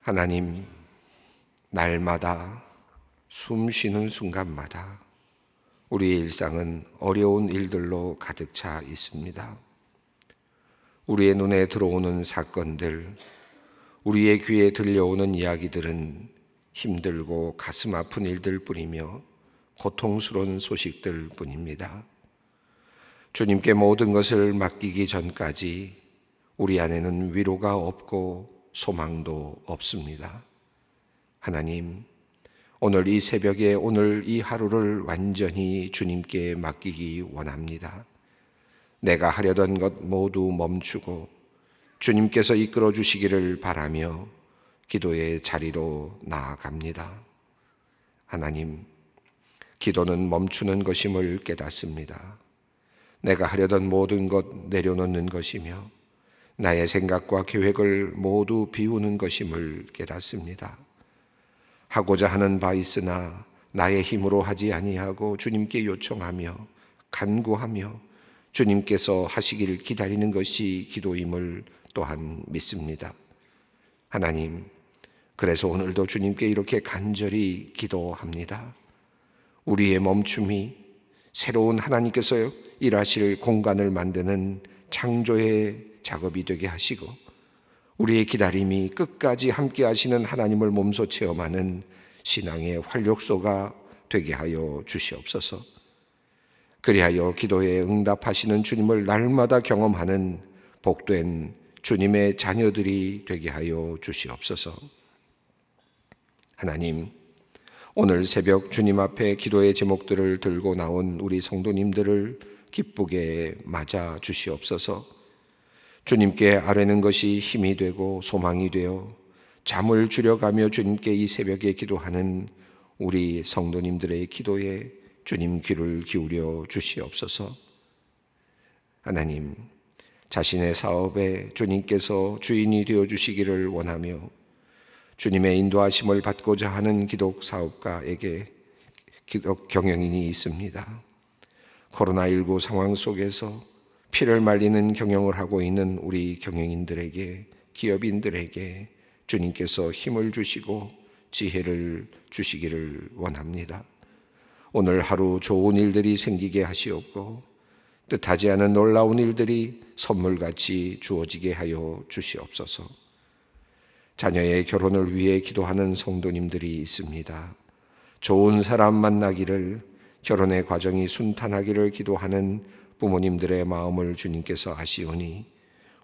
하나님, 날마다 숨 쉬는 순간마다 우리의 일상은 어려운 일들로 가득 차 있습니다. 우리의 눈에 들어오는 사건들, 우리의 귀에 들려오는 이야기들은 힘들고 가슴 아픈 일들 뿐이며 고통스러운 소식들 뿐입니다. 주님께 모든 것을 맡기기 전까지 우리 안에는 위로가 없고 소망도 없습니다. 하나님, 오늘 이 새벽에 오늘 이 하루를 완전히 주님께 맡기기 원합니다. 내가 하려던 것 모두 멈추고 주님께서 이끌어 주시기를 바라며 기도의 자리로 나아갑니다. 하나님, 기도는 멈추는 것임을 깨닫습니다. 내가 하려던 모든 것 내려놓는 것이며 나의 생각과 계획을 모두 비우는 것임을 깨닫습니다. 하고자 하는 바 있으나 나의 힘으로 하지 아니하고 주님께 요청하며 간구하며 주님께서 하시기를 기다리는 것이 기도임을 또한 믿습니다. 하나님, 그래서 오늘도 주님께 이렇게 간절히 기도합니다. 우리의 멈춤이 새로운 하나님께서 일하실 공간을 만드는 창조의 작업이 되게 하시고 우리의 기다림이 끝까지 함께 하시는 하나님을 몸소 체험하는 신앙의 활력소가 되게 하여 주시옵소서. 그리하여 기도에 응답하시는 주님을 날마다 경험하는 복된 주님의 자녀들이 되게 하여 주시옵소서. 하나님, 오늘 새벽 주님 앞에 기도의 제목들을 들고 나온 우리 성도님들을 기쁘게 맞아 주시옵소서. 주님께 아뢰는 것이 힘이 되고 소망이 되어 잠을 줄여가며 주님께 이 새벽에 기도하는 우리 성도님들의 기도에 주님 귀를 기울여 주시옵소서. 하나님, 자신의 사업에 주님께서 주인이 되어 주시기를 원하며 주님의 인도하심을 받고자 하는 기독 사업가에게 기독 경영인이 있습니다. 코로나19 상황 속에서 피를 말리는 경영을 하고 있는 우리 경영인들에게, 기업인들에게 주님께서 힘을 주시고 지혜를 주시기를 원합니다. 오늘 하루 좋은 일들이 생기게 하시옵고 뜻하지 않은 놀라운 일들이 선물같이 주어지게 하여 주시옵소서. 자녀의 결혼을 위해 기도하는 성도님들이 있습니다. 좋은 사람 만나기를, 결혼의 과정이 순탄하기를 기도하는 부모님들의 마음을 주님께서 아시오니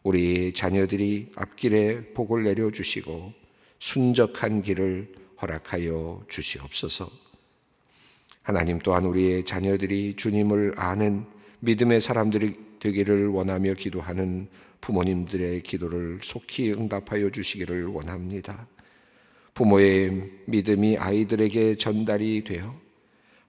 우리 자녀들이 앞길에 복을 내려주시고 순적한 길을 허락하여 주시옵소서. 하나님, 또한 우리의 자녀들이 주님을 아는 믿음의 사람들이 되기를 원하며 기도하는 부모님들의 기도를 속히 응답하여 주시기를 원합니다. 부모의 믿음이 아이들에게 전달이 되어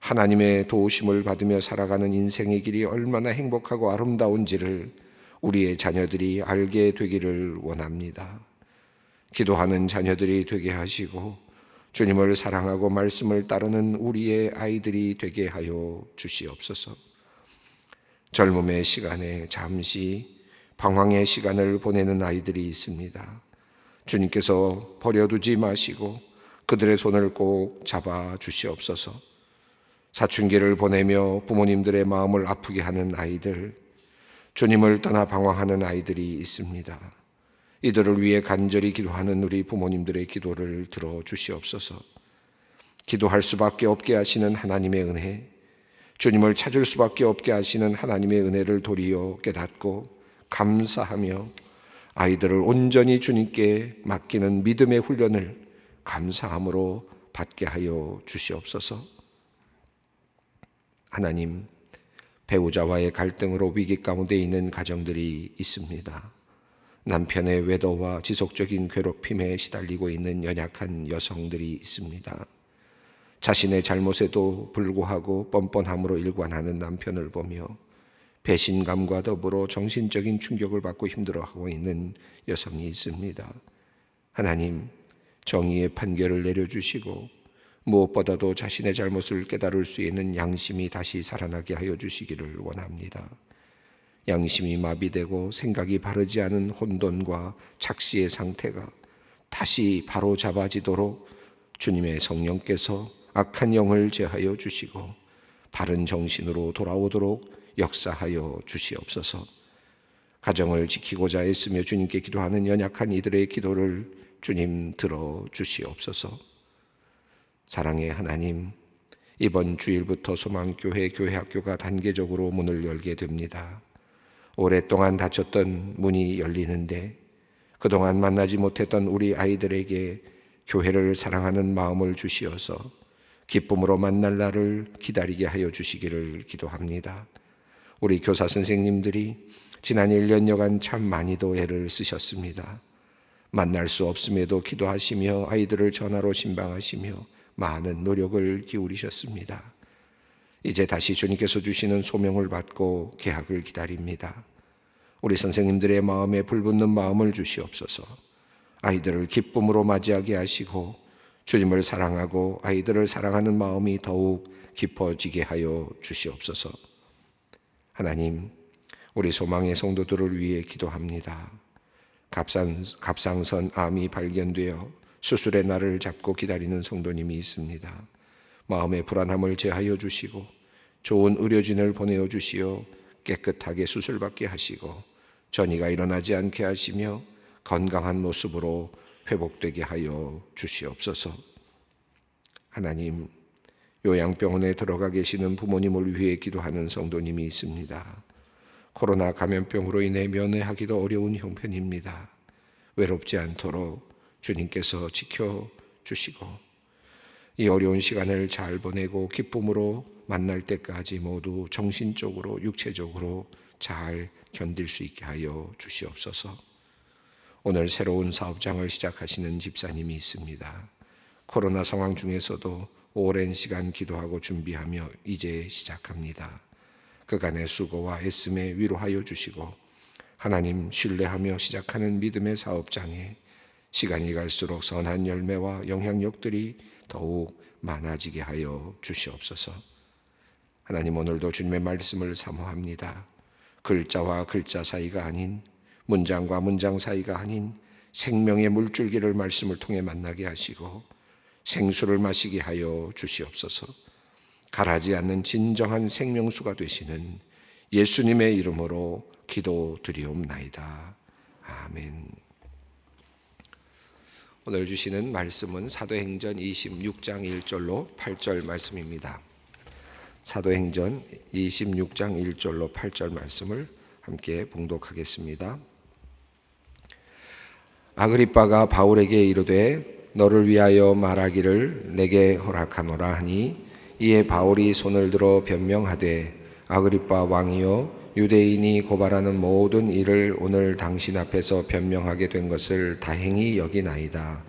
하나님의 도우심을 받으며 살아가는 인생의 길이 얼마나 행복하고 아름다운지를 우리의 자녀들이 알게 되기를 원합니다. 기도하는 자녀들이 되게 하시고 주님을 사랑하고 말씀을 따르는 우리의 아이들이 되게 하여 주시옵소서. 젊음의 시간에 잠시 방황의 시간을 보내는 아이들이 있습니다. 주님께서 버려두지 마시고 그들의 손을 꼭 잡아 주시옵소서. 사춘기를 보내며 부모님들의 마음을 아프게 하는 아이들, 주님을 떠나 방황하는 아이들이 있습니다. 이들을 위해 간절히 기도하는 우리 부모님들의 기도를 들어 주시옵소서. 기도할 수밖에 없게 하시는 하나님의 은혜, 주님을 찾을 수밖에 없게 하시는 하나님의 은혜를 도리어 깨닫고 감사하며 아이들을 온전히 주님께 맡기는 믿음의 훈련을 감사함으로 받게 하여 주시옵소서. 하나님, 배우자와의 갈등으로 위기 가운데 있는 가정들이 있습니다. 남편의 외도와 지속적인 괴롭힘에 시달리고 있는 연약한 여성들이 있습니다. 자신의 잘못에도 불구하고 뻔뻔함으로 일관하는 남편을 보며 배신감과 더불어 정신적인 충격을 받고 힘들어하고 있는 여성이 있습니다. 하나님, 정의의 판결을 내려주시고 무엇보다도 자신의 잘못을 깨달을 수 있는 양심이 다시 살아나게 하여 주시기를 원합니다. 양심이 마비되고 생각이 바르지 않은 혼돈과 착시의 상태가 다시 바로 잡아지도록 주님의 성령께서 악한 영을 제하여 주시고 바른 정신으로 돌아오도록 역사하여 주시옵소서. 가정을 지키고자 애쓰며 주님께 기도하는 연약한 이들의 기도를 주님 들어 주시옵소서. 사랑의 하나님, 이번 주일부터 소망교회 교회학교가 단계적으로 문을 열게 됩니다. 오랫동안 닫혔던 문이 열리는데 그동안 만나지 못했던 우리 아이들에게 교회를 사랑하는 마음을 주시어서 기쁨으로 만날 날을 기다리게 하여 주시기를 기도합니다. 우리 교사 선생님들이 지난 1년여간 참 많이도 애를 쓰셨습니다. 만날 수 없음에도 기도하시며 아이들을 전화로 신방하시며 많은 노력을 기울이셨습니다. 이제 다시 주님께서 주시는 소명을 받고 개학을 기다립니다. 우리 선생님들의 마음에 불붙는 마음을 주시옵소서. 아이들을 기쁨으로 맞이하게 하시고 주님을 사랑하고 아이들을 사랑하는 마음이 더욱 깊어지게 하여 주시옵소서. 하나님, 우리 소망의 성도들을 위해 기도합니다. 갑상선 암이 발견되어 수술의 날을 잡고 기다리는 성도님이 있습니다. 마음의 불안함을 제하여 주시고 좋은 의료진을 보내어 주시어 깨끗하게 수술받게 하시고 전이가 일어나지 않게 하시며 건강한 모습으로 회복되게 하여 주시옵소서. 하나님, 요양병원에 들어가 계시는 부모님을 위해 기도하는 성도님이 있습니다. 코로나 감염병으로 인해 면회하기도 어려운 형편입니다. 외롭지 않도록 주님께서 지켜주시고 이 어려운 시간을 잘 보내고 기쁨으로 만날 때까지 모두 정신적으로 육체적으로 잘 견딜 수 있게 하여 주시옵소서. 오늘 새로운 사업장을 시작하시는 집사님이 있습니다. 코로나 상황 중에서도 오랜 시간 기도하고 준비하며 이제 시작합니다. 그간의 수고와 애씀에 위로하여 주시고 하나님 신뢰하며 시작하는 믿음의 사업장에 시간이 갈수록 선한 열매와 영향력들이 더욱 많아지게 하여 주시옵소서. 하나님, 오늘도 주님의 말씀을 사모합니다. 글자와 글자 사이가 아닌, 문장과 문장 사이가 아닌 생명의 물줄기를 말씀을 통해 만나게 하시고 생수를 마시게 하여 주시옵소서. 가라지 않는 진정한 생명수가 되시는 예수님의 이름으로 기도드리옵나이다. 아멘. 오늘 주시는 말씀은 사도행전 26장 1절로 8절 말씀입니다. 사도행전 26장 1절로 8절 말씀을 함께 봉독하겠습니다. 아그리빠가 바울에게 이르되 너를 위하여 말하기를 내게 허락하노라 하니 이에 바울이 손을 들어 변명하되 아그리빠 왕이여 유대인이 고발하는 모든 일을 오늘 당신 앞에서 변명하게 된 것을 다행히 여기나이다.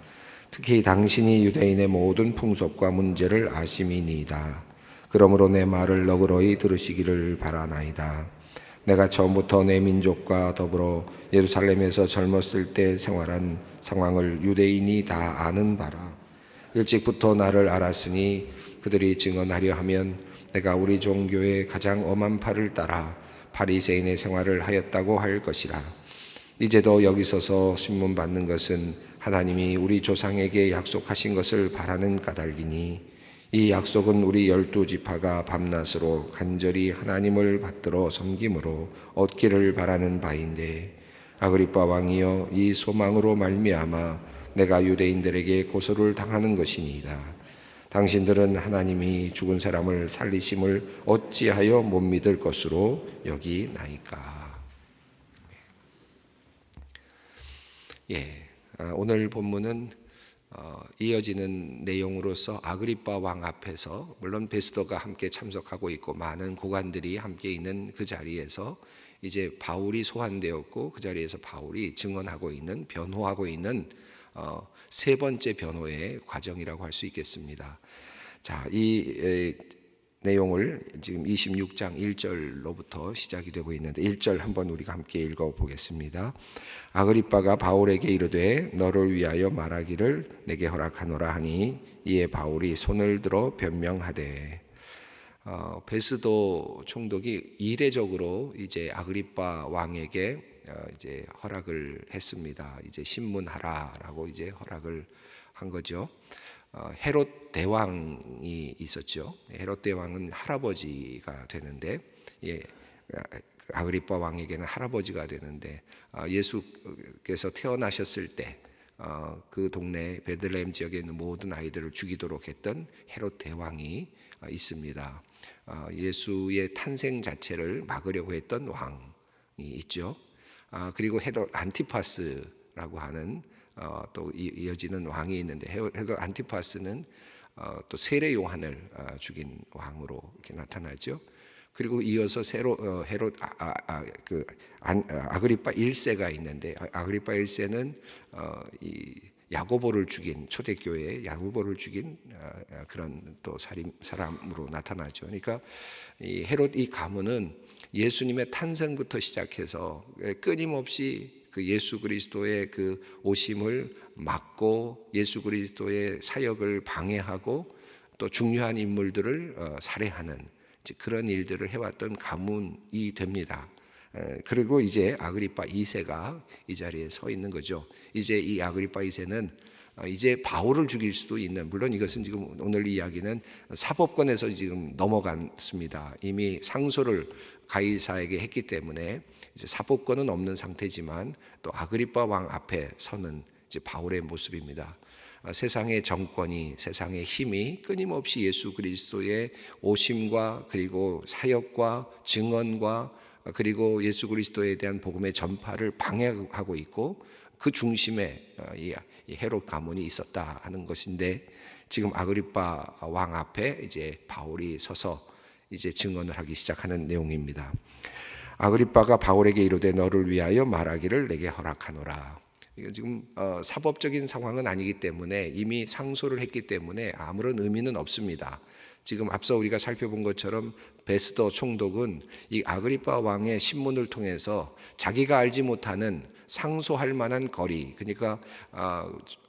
특히 당신이 유대인의 모든 풍속과 문제를 아심이니이다. 그러므로 내 말을 너그러이 들으시기를 바라나이다. 내가 처음부터 내 민족과 더불어 예루살렘에서 젊었을 때 생활한 상황을 유대인이 다 아는 바라. 일찍부터 나를 알았으니 그들이 증언하려 하면 내가 우리 종교의 가장 엄한 팔을 따라 바리새인의 생활을 하였다고 할 것이라. 이제도 여기 서서 신문받는 것은 하나님이 우리 조상에게 약속하신 것을 바라는 까닭이니 이 약속은 우리 12지파가 밤낮으로 간절히 하나님을 받들어 섬김으로 얻기를 바라는 바인데 아그리빠 왕이여 이 소망으로 말미암아 내가 유대인들에게 고소를 당하는 것이니이다. 당신들은 하나님이 죽은 사람을 살리심을 어찌하여 못 믿을 것으로 여기나이까. 오늘 본문은 이어지는 내용으로서 아그리빠 왕 앞에서 물론 베스더가 함께 참석하고 있고 많은 고관들이 함께 있는 그 자리에서 이제 바울이 소환되었고 그 자리에서 바울이 증언하고 있는 변호하고 있는 세 번째 변호의 과정이라고 할 수 있겠습니다. 자, 이 내용을 지금 26장 1절로부터 시작이 되고 있는데 1절 한번 우리가 함께 읽어보겠습니다. 아그리빠가 바울에게 이르되 너를 위하여 말하기를 내게 허락하노라 하니 이에 바울이 손을 들어 변명하되 베스도 총독이 이례적으로 이제 아그리빠 왕에게 이제 허락을 했습니다. 이제 신문하라라고 이제 허락을 한 거죠. 헤롯 대왕이 있었죠. 헤롯 대왕은 할아버지가 되는데, 아그리파 왕에게는 할아버지가 되는데, 예수께서 태어나셨을 때 그 동네 베들레헴 지역에 있는 모든 아이들을 죽이도록 했던 헤롯 대왕이 있습니다. 예수의 탄생 자체를 막으려고 했던 왕이 있죠. 그리고 헤롯 안티파스라고 하는 또 이어지는 왕이 있는데, 헤롯 안티파스는 또 세례 요한을 죽인 왕으로 이렇게 나타나죠. 그리고 이어서 헤롯 아그리파 1세가 있는데, 아그리파 1세는 이 야고보를 죽인, 초대교회의 야고보를 죽인 그런 또 사람으로 나타나죠. 그러니까 이 헤롯 이 가문은 예수님의 탄생부터 시작해서 끊임없이 그 예수 그리스도의 그 오심을 막고 예수 그리스도의 사역을 방해하고 또 중요한 인물들을 살해하는 그런 일들을 해왔던 가문이 됩니다. 그리고 이제 아그리파 2세가 이 자리에 서 있는 거죠. 이제 이 아그리파 2세는 이제 바울을 죽일 수도 있는, 물론 이것은 지금 오늘 이야기는 사법권에서 지금 넘어갔습니다. 이미 상소를 가이사에게 했기 때문에 이제 사법권은 없는 상태지만 또 아그리파 왕 앞에 서는 이제 바울의 모습입니다. 세상의 정권이, 세상의 힘이 끊임없이 예수 그리스도의 오심과 그리고 사역과 증언과 그리고 예수 그리스도에 대한 복음의 전파를 방해하고 있고, 그 중심에 이 헤롯 가문이 있었다 하는 것인데, 지금 아그리파 왕 앞에 이제 바울이 서서 이제 증언을 하기 시작하는 내용입니다. 아그리파가 바울에게 이르되 너를 위하여 말하기를 내게 허락하노라. 이건 지금 사법적인 상황은 아니기 때문에, 이미 상소를 했기 때문에 아무런 의미는 없습니다. 지금 앞서 우리가 살펴본 것처럼 베스더 총독은 이 아그리파 왕의 신문을 통해서 자기가 알지 못하는 상소할 만한 거리, 그러니까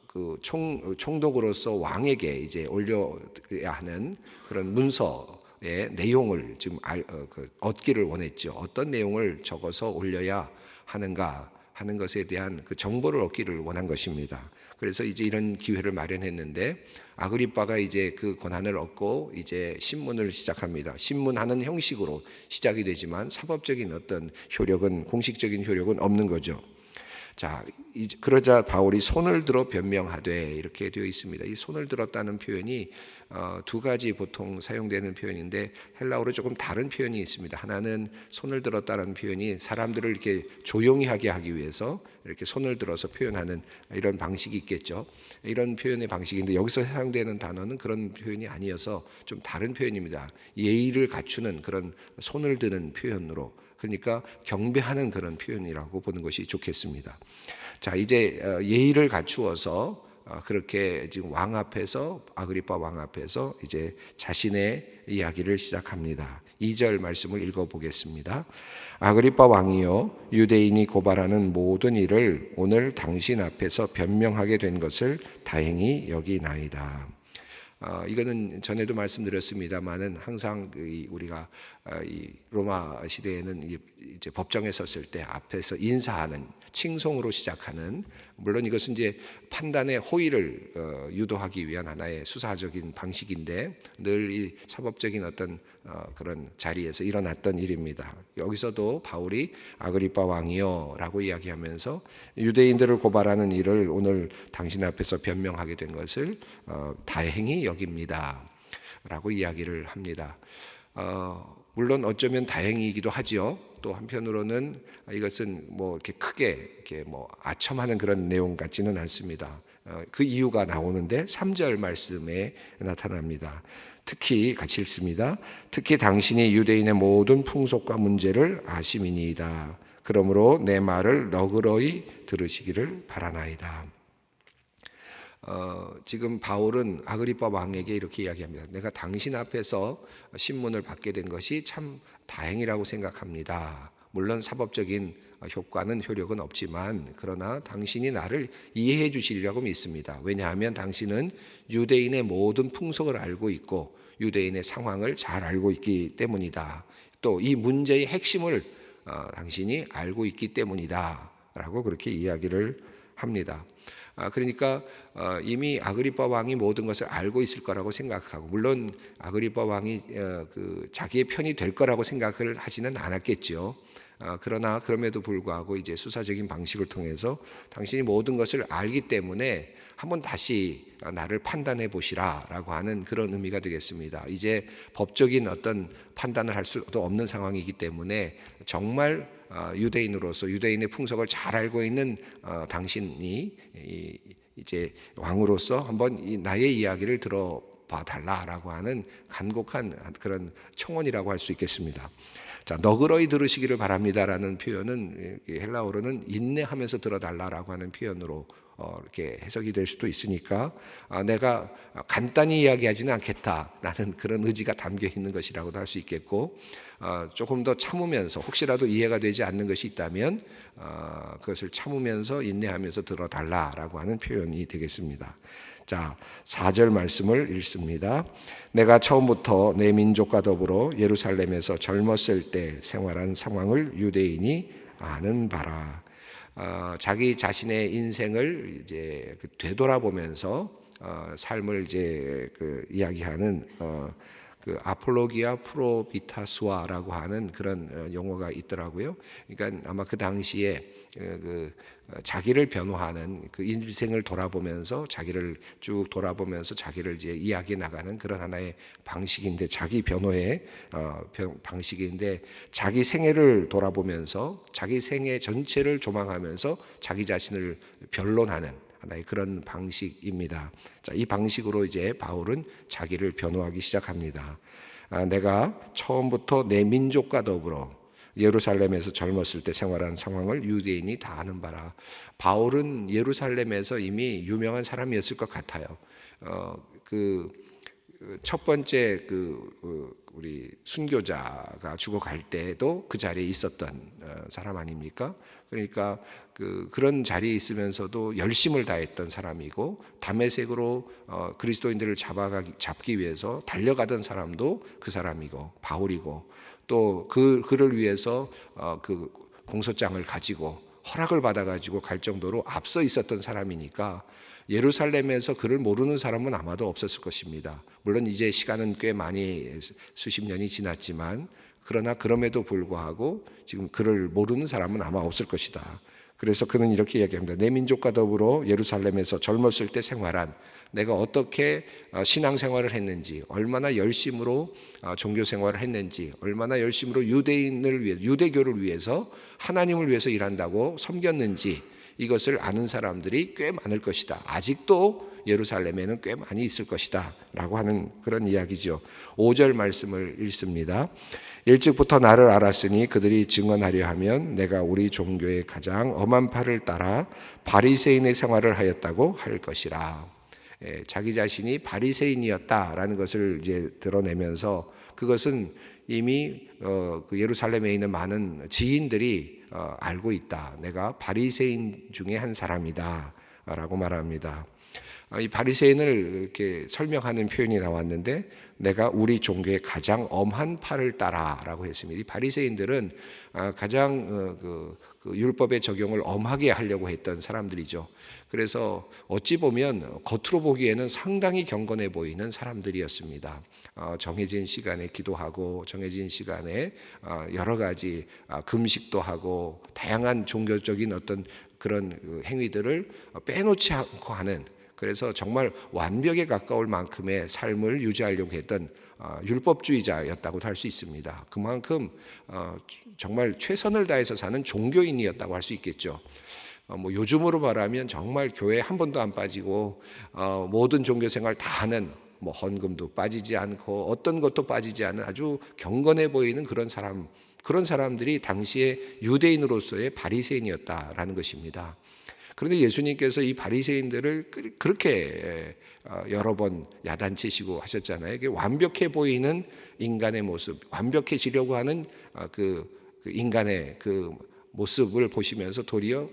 그 총독으로서 왕에게 이제 올려야 하는 그런 문서의 내용을 지금 얻기를 원했죠. 어떤 내용을 적어서 올려야 하는가 하는 것에 대한 그 정보를 얻기를 원한 것입니다. 그래서 이제 이런 기회를 마련했는데, 아그리파가 이제 그 권한을 얻고 이제 신문을 시작합니다. 신문하는 형식으로 시작이 되지만 사법적인 어떤 효력은, 공식적인 효력은 없는 거죠. 자, 그러자 바울이 손을 들어 변명하되 이렇게 되어 있습니다. 이 손을 들었다는 표현이 두 가지 보통 사용되는 표현인데, 헬라어로 조금 다른 표현이 있습니다. 하나는 손을 들었다는 표현이 사람들을 이렇게 조용히 하게 하기 위해서 이렇게 손을 들어서 표현하는 이런 방식이 있겠죠. 이런 표현의 방식인데, 여기서 사용되는 단어는 그런 표현이 아니어서 좀 다른 표현입니다. 예의를 갖추는 그런 손을 드는 표현으로, 그러니까 경배하는 그런 표현이라고 보는 것이 좋겠습니다. 자, 이제 예의를 갖추어서 그렇게 지금 왕 앞에서, 아그리파 왕 앞에서 이제 자신의 이야기를 시작합니다. 2절 말씀을 읽어보겠습니다. 아그리파 왕이여, 유대인이 고발하는 모든 일을 오늘 당신 앞에서 변명하게 된 것을 다행히 여기나이다. 이거는 전에도 말씀드렸습니다만은, 항상 우리가 이 로마 시대에는 이제 법정에 섰을 때 앞에서 인사하는, 칭송으로 시작하는, 물론 이것은 이제 판단의 호의를 유도하기 위한 하나의 수사적인 방식인데, 늘 이 사법적인 어떤 그런 자리에서 일어났던 일입니다. 여기서도 바울이 아그리파 왕이여라고 이야기하면서 유대인들을 고발하는 일을 오늘 당신 앞에서 변명하게 된 것을 다행히 여깁니다 라고 이야기를 합니다. 물론 어쩌면 다행이기도 하지요. 또 한편으로는 이것은 뭐 이렇게 크게 이렇게 뭐 아첨하는 그런 내용 같지는 않습니다. 그 이유가 나오는데 3절 말씀에 나타납니다. 특히 같이 읽습니다. 특히 당신이 유대인의 모든 풍속과 문제를 아심이니이다. 그러므로 내 말을 너그러이 들으시기를 바라나이다. 지금 바울은 아그리파 왕에게 이렇게 이야기합니다. 내가 당신 앞에서 신문을 받게 된 것이 참 다행이라고 생각합니다. 물론 사법적인 효과는, 효력은 없지만, 그러나 당신이 나를 이해해 주시리라고 믿습니다. 왜냐하면 당신은 유대인의 모든 풍속을 알고 있고 유대인의 상황을 잘 알고 있기 때문이다. 또 이 문제의 핵심을 당신이 알고 있기 때문이다라고 그렇게 이야기를 합니다. 그러니까 이미 아그리빠 왕이 모든 것을 알고 있을 거라고 생각하고, 물론 아그리빠 왕이 자기의 편이 될 거라고 생각을 하지는 않았겠죠. 그러나 그럼에도 불구하고 이제 수사적인 방식을 통해서 당신이 모든 것을 알기 때문에 한번 다시 나를 판단해 보시라라고 하는 그런 의미가 되겠습니다. 이제 법적인 어떤 판단을 할 수도 없는 상황이기 때문에 정말 유대인으로서 유대인의 풍속을 잘 알고 있는 당신이 이제 왕으로서 한번 나의 이야기를 들어봐 달라라고 하는 간곡한 그런 청원이라고 할 수 있겠습니다. 자, 너그러이 들으시기를 바랍니다라는 표현은 헬라어로는 인내하면서 들어달라라고 하는 표현으로 이렇게 해석이 될 수도 있으니까 내가 간단히 이야기하지는 않겠다라는 그런 의지가 담겨 있는 것이라고도 할 수 있겠고, 조금 더 참으면서 혹시라도 이해가 되지 않는 것이 있다면 그것을 참으면서 인내하면서 들어달라라고 하는 표현이 되겠습니다. 자, 4절 말씀을 읽습니다. 내가 처음부터 내 민족과 더불어 예루살렘에서 젊었을 때 생활한 상황을 유대인이 아는 바라. 자기 자신의 인생을 이제 되돌아보면서 삶을 이제 이야기하는 그 아폴로기아 프로비타수아라고 하는 그런 용어가 있더라고요. 그러니까 아마 그 당시에 자기를 변호하는 그 인생을 돌아보면서 자기를 쭉 돌아보면서 자기를 이제 이야기해 나가는 그런 하나의 방식인데, 자기 변호의 방식인데, 자기 생애를 돌아보면서 자기 생애 전체를 조망하면서 자기 자신을 변론하는 하나의 그런 방식입니다. 자, 이 방식으로 이제 바울은 자기를 변호하기 시작합니다. 내가 처음부터 내 민족과 더불어 예루살렘에서 젊었을 때 생활한 상황을 유대인이 다 아는 바라. 바울은 예루살렘에서 이미 유명한 사람이었을 것 같아요. 첫 번째 우리 순교자가 죽어갈 때도 그 자리에 있었던 사람 아닙니까? 그러니까 그런 자리에 있으면서도 열심을 다했던 사람이고, 다메섹으로 그리스도인들을 잡기 위해서 달려가던 사람도 그 사람이고 바울이고, 또 그를 위해서 그 공소장을 가지고 허락을 받아가지고 갈 정도로 앞서 있었던 사람이니까 예루살렘에서 그를 모르는 사람은 아마도 없었을 것입니다. 물론 이제 시간은 꽤 많이 수십 년이 지났지만, 그러나 그럼에도 불구하고 지금 그를 모르는 사람은 아마 없을 것이다. 그래서 그는 이렇게 이야기합니다. 내 민족과 더불어 예루살렘에서 젊었을 때 생활한, 내가 어떻게 신앙생활을 했는지, 얼마나 열심으로 종교생활을 했는지, 얼마나 열심으로 유대인을 위해, 유대교를 위해서, 하나님을 위해서 일한다고 섬겼는지, 이것을 아는 사람들이 꽤 많을 것이다. 아직도 예루살렘에는 꽤 많이 있을 것이다 라고 하는 그런 이야기죠. 5절 말씀을 읽습니다. 일찍부터 나를 알았으니 그들이 증언하려 하면 내가 우리 종교의 가장 엄한 팔을 따라 바리새인의 생활을 하였다고 할 것이라. 자기 자신이 바리새인이었다라는 것을 이제 드러내면서, 그것은 이미 그 예루살렘에 있는 많은 지인들이 알고 있다. 내가 바리새인 중에 한 사람이다라고 말합니다. 이 바리새인을 이렇게 설명하는 표현이 나왔는데, 내가 우리 종교의 가장 엄한 팔을 따라라고 했습니다. 이 바리새인들은 가장 그 율법의 적용을 엄하게 하려고 했던 사람들이죠. 그래서 어찌 보면 겉으로 보기에는 상당히 경건해 보이는 사람들이었습니다. 정해진 시간에 기도하고, 정해진 시간에 여러 가지 금식도 하고, 다양한 종교적인 어떤 그런 행위들을 빼놓지 않고 하는, 그래서 정말 완벽에 가까울 만큼의 삶을 유지하려고 했던 율법주의자였다고도 할 수 있습니다. 그만큼 정말 최선을 다해서 사는 종교인이었다고 할 수 있겠죠. 뭐 요즘으로 말하면 정말 교회 한 번도 안 빠지고 모든 종교생활 다 하는, 뭐 헌금도 빠지지 않고 어떤 것도 빠지지 않은 아주 경건해 보이는 그런 사람들이 당시에 유대인으로서의 바리새인이었다라는 것입니다. 그런데 예수님께서 이 바리새인들을 그렇게 여러 번 야단치시고 하셨잖아요. 이게 완벽해 보이는 인간의 모습, 완벽해지려고 하는 그 인간의 그 모습을 보시면서 도리어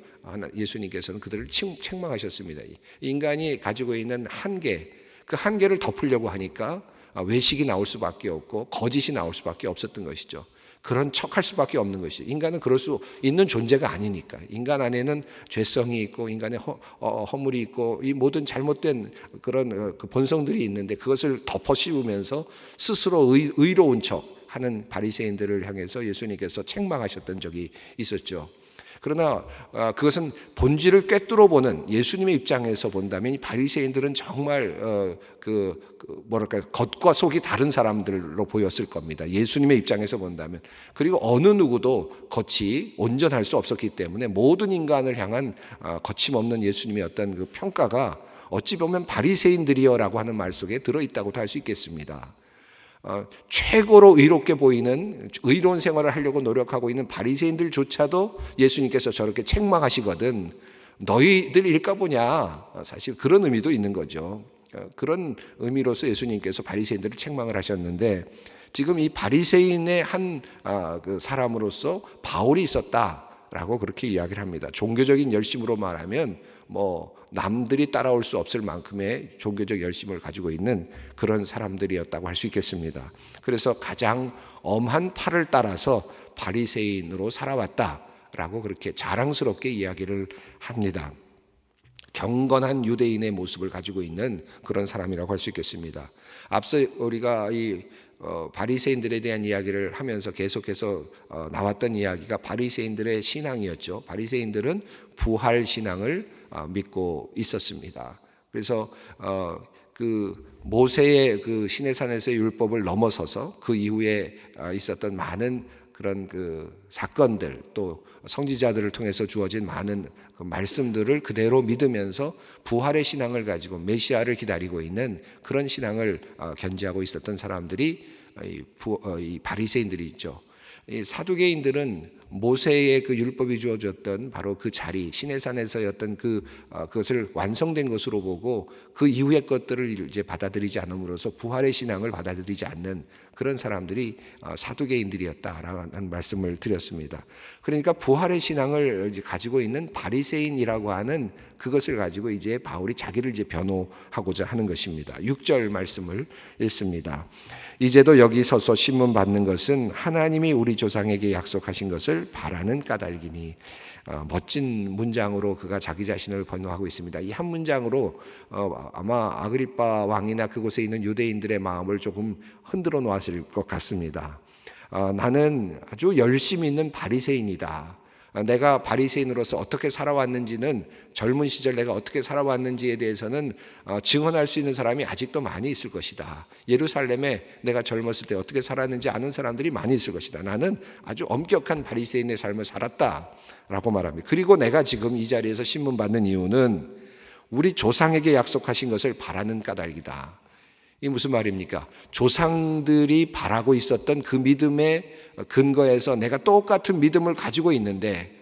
예수님께서는 그들을 책망하셨습니다. 인간이 가지고 있는 한계, 그 한계를 덮으려고 하니까 외식이 나올 수밖에 없고 거짓이 나올 수밖에 없었던 것이죠. 그런 척할 수밖에 없는 것이, 인간은 그럴 수 있는 존재가 아니니까. 인간 안에는 죄성이 있고 인간의 허물이 있고 이 모든 잘못된 그런 그 본성들이 있는데 그것을 덮어씌우면서 스스로 의로운 척 하는 바리새인들을 향해서 예수님께서 책망하셨던 적이 있었죠. 그러나 그것은 본질을 꿰뚫어 보는 예수님의 입장에서 본다면 이 바리새인들은 정말 뭐랄까 겉과 속이 다른 사람들로 보였을 겁니다. 예수님의 입장에서 본다면. 그리고 어느 누구도 겉이 온전할 수 없었기 때문에 모든 인간을 향한 거침없는 예수님의 어떤 그 평가가 어찌 보면 바리새인들이여라고 하는 말 속에 들어있다고도 할 수 있겠습니다. 최고로 의롭게 보이는 의로운 생활을 하려고 노력하고 있는 바리새인들조차도 예수님께서 저렇게 책망하시거든 너희들 일까보냐, 사실 그런 의미도 있는 거죠. 그런 의미로서 예수님께서 바리새인들을 책망을 하셨는데 지금 이 바리새인의 한 그 사람으로서 바울이 있었다라고 그렇게 이야기를 합니다. 종교적인 열심으로 말하면 뭐 남들이 따라올 수 없을 만큼의 종교적 열심을 가지고 있는 그런 사람들이었다고 할 수 있겠습니다. 그래서 가장 엄한 팔을 따라서 바리새인으로 살아왔다라고 그렇게 자랑스럽게 이야기를 합니다. 경건한 유대인의 모습을 가지고 있는 그런 사람이라고 할 수 있겠습니다. 앞서 우리가 이 바리새인들에 대한 이야기를 하면서 계속해서 나왔던 이야기가 바리새인들의 신앙이었죠. 바리새인들은 부활 신앙을 믿고 있었습니다. 그래서 그 모세의 그 시내산에서의 율법을 넘어서서 그 이후에 있었던 많은 그런 그 사건들 또 성지자들을 통해서 주어진 많은 그 말씀들을 그대로 믿으면서 부활의 신앙을 가지고 메시아를 기다리고 있는 그런 신앙을 견지하고 있었던 사람들이 이 바리새인들이 있죠. 이 사두개인들은 모세의 그 율법이 주어졌던 바로 그 자리 시내산에서였던 그것을 완성된 것으로 보고 그 이후의 것들을 이제 받아들이지 않음으로써 부활의 신앙을 받아들이지 않는 그런 사람들이 사두개인들이었다라는 말씀을 드렸습니다. 그러니까 부활의 신앙을 이제 가지고 있는 바리새인이라고 하는 그것을 가지고 이제 바울이 자기를 이제 변호하고자 하는 것입니다. 6절 말씀을 읽습니다. 이제도 여기 서서 신문 받는 것은 하나님이 우리 조상에게 약속하신 것을 바라는 까닭이니. 멋진 문장으로 그가 자기 자신을 변호하고 있습니다. 이 한 문장으로 아마 아그리빠 왕이나 그곳에 있는 유대인들의 마음을 조금 흔들어 놓았을 것 같습니다. 나는 아주 열심히 있는 바리새인이다. 내가 바리새인으로서 어떻게 살아왔는지는 젊은 시절 내가 어떻게 살아왔는지에 대해서는 증언할 수 있는 사람이 아직도 많이 있을 것이다. 예루살렘에 내가 젊었을 때 어떻게 살았는지 아는 사람들이 많이 있을 것이다. 나는 아주 엄격한 바리새인의 삶을 살았다라고 말합니다. 그리고 내가 지금 이 자리에서 신문 받는 이유는 우리 조상에게 약속하신 것을 바라는 까닭이다. 이게 무슨 말입니까? 조상들이 바라고 있었던 그 믿음의 근거에서 내가 똑같은 믿음을 가지고 있는데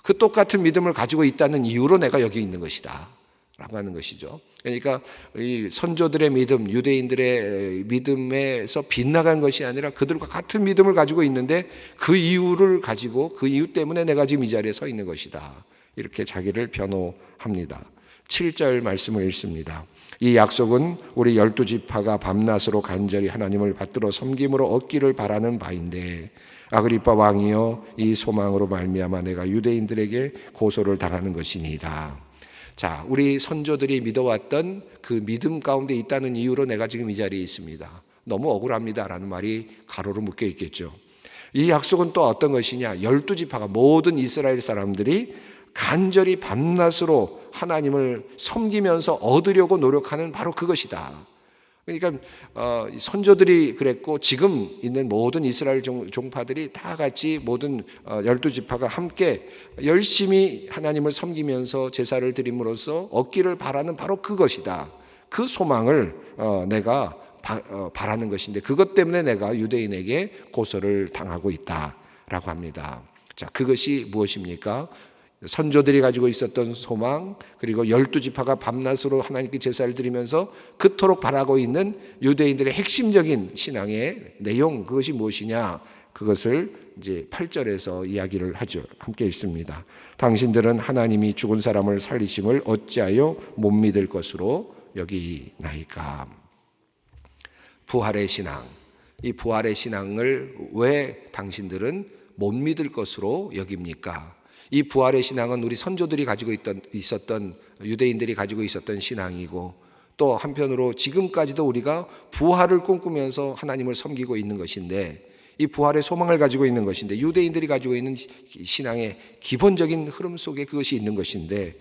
그 똑같은 믿음을 가지고 있다는 이유로 내가 여기 있는 것이다 라고 하는 것이죠. 그러니까 이 선조들의 믿음, 유대인들의 믿음에서 빗나간 것이 아니라 그들과 같은 믿음을 가지고 있는데 그 이유를 가지고 그 이유 때문에 내가 지금 이 자리에 서 있는 것이다. 이렇게 자기를 변호합니다. 7절 말씀을 읽습니다. 이 약속은 우리 12지파가 밤낮으로 간절히 하나님을 받들어 섬김으로 얻기를 바라는 바인데 아그리빠 왕이여 이 소망으로 말미암아 내가 유대인들에게 고소를 당하는 것이니이다. 자, 우리 선조들이 믿어왔던 그 믿음 가운데 있다는 이유로 내가 지금 이 자리에 있습니다. 너무 억울합니다라는 말이 가로로 묶여 있겠죠. 이 약속은 또 어떤 것이냐? 12지파가 모든 이스라엘 사람들이 간절히 밤낮으로 하나님을 섬기면서 얻으려고 노력하는 바로 그것이다. 그러니까 선조들이 그랬고 지금 있는 모든 이스라엘 종파들이 다 같이 모든 12지파가 함께 열심히 하나님을 섬기면서 제사를 드림으로써 얻기를 바라는 바로 그것이다. 그 소망을 내가 바라는 것인데 그것 때문에 내가 유대인에게 고소를 당하고 있다라고 합니다. 자, 그것이 무엇입니까? 선조들이 가지고 있었던 소망, 그리고 12지파가 밤낮으로 하나님께 제사를 드리면서 그토록 바라고 있는 유대인들의 핵심적인 신앙의 내용, 그것이 무엇이냐? 그것을 이제 8절에서 이야기를 하죠. 함께 읽습니다. 당신들은 하나님이 죽은 사람을 살리심을 어찌하여 못 믿을 것으로 여기나이까? 부활의 신앙, 이 부활의 신앙을 왜 당신들은 못 믿을 것으로 여깁니까? 이 부활의 신앙은 우리 선조들이 가지고 있었던 유대인들이 가지고 있었던 신앙이고, 또 한편으로 지금까지도 우리가 부활을 꿈꾸면서 하나님을 섬기고 있는 것인데, 이 부활의 소망을 가지고 있는 것인데, 유대인들이 가지고 있는 신앙의 기본적인 흐름 속에 그것이 있는 것인데,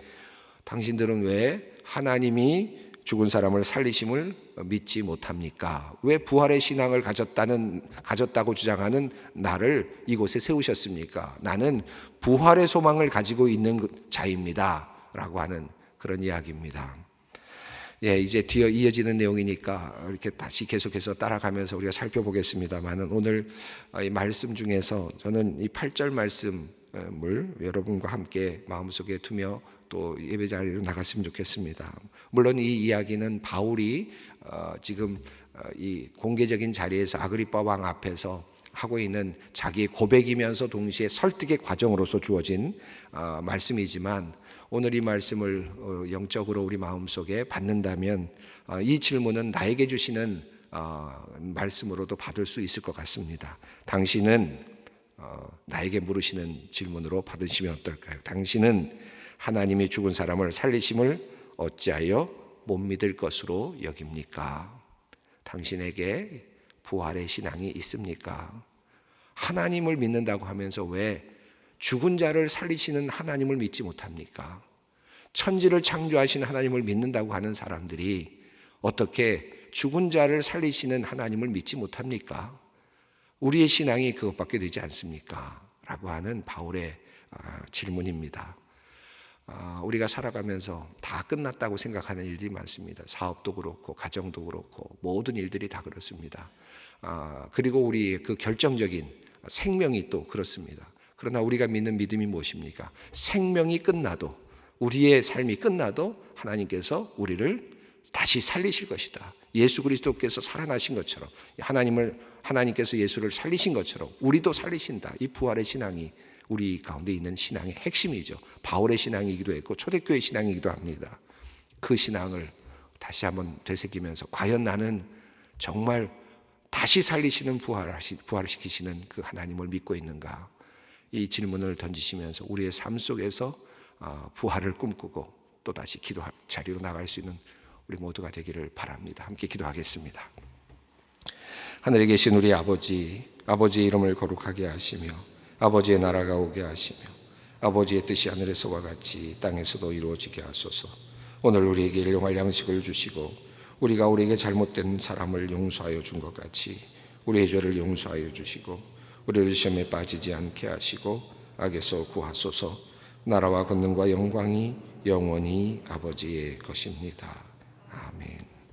당신들은 왜 하나님이 죽은 사람을 살리심을 믿지 못합니까? 왜 부활의 신앙을 가졌다고 주장하는 나를 이곳에 세우셨습니까? 나는 부활의 소망을 가지고 있는 자입니다 라고 하는 그런 이야기입니다. 이제 뒤에 이어지는 내용이니까 이렇게 다시 계속해서 따라가면서 우리가 살펴보겠습니다만, 오늘 이 말씀 중에서 저는 이 8절 말씀을 여러분과 함께 마음속에 두며 또 예배 자리로 나갔으면 좋겠습니다. 물론 이 이야기는 바울이 지금 이 공개적인 자리에서 아그리빠 왕 앞에서 하고 있는 자기의 고백이면서 동시에 설득의 과정으로서 주어진 말씀이지만, 오늘 이 말씀을 영적으로 우리 마음속에 받는다면 이 질문은 나에게 주시는 말씀으로도 받을 수 있을 것 같습니다. 당신은 나에게 물으시는 질문으로 받으시면 어떨까요? 당신은 하나님이 죽은 사람을 살리심을 어찌하여 못 믿을 것으로 여깁니까? 당신에게 부활의 신앙이 있습니까? 하나님을 믿는다고 하면서 왜 죽은 자를 살리시는 하나님을 믿지 못합니까? 천지를 창조하신 하나님을 믿는다고 하는 사람들이 어떻게 죽은 자를 살리시는 하나님을 믿지 못합니까? 우리의 신앙이 그것밖에 되지 않습니까? 라고 하는 바울의 질문입니다. 우리가 살아가면서 다 끝났다고 생각하는 일들이 많습니다. 사업도 그렇고 가정도 그렇고 모든 일들이 다 그렇습니다. 그리고 우리의 그 결정적인 생명이 또 그렇습니다. 그러나 우리가 믿는 믿음이 무엇입니까? 생명이 끝나도, 우리의 삶이 끝나도 하나님께서 우리를 다시 살리실 것이다. 예수 그리스도께서 살아나신 것처럼, 하나님께서 예수를 살리신 것처럼 우리도 살리신다. 이 부활의 신앙이 우리 가운데 있는 신앙의 핵심이죠. 바울의 신앙이기도 했고 초대교회 신앙이기도 합니다. 그 신앙을 다시 한번 되새기면서, 과연 나는 정말 다시 살리시는 부활시키시는 그 하나님을 믿고 있는가? 이 질문을 던지시면서 우리의 삶 속에서 부활을 꿈꾸고 또다시 기도 자리로 나갈 수 있는 우리 모두가 되기를 바랍니다. 함께 기도하겠습니다. 하늘에 계신 우리 아버지, 아버지의 이름을 거룩하게 하시며 아버지의 나라가 오게 하시며 아버지의 뜻이 하늘에서와 같이 땅에서도 이루어지게 하소서. 오늘 우리에게 일용할 양식을 주시고 우리가 우리에게 잘못된 사람을 용서하여 준 것 같이 우리의 죄를 용서하여 주시고 우리를 시험에 빠지지 않게 하시고 악에서 구하소서. 나라와 권능과 영광이 영원히 아버지의 것입니다.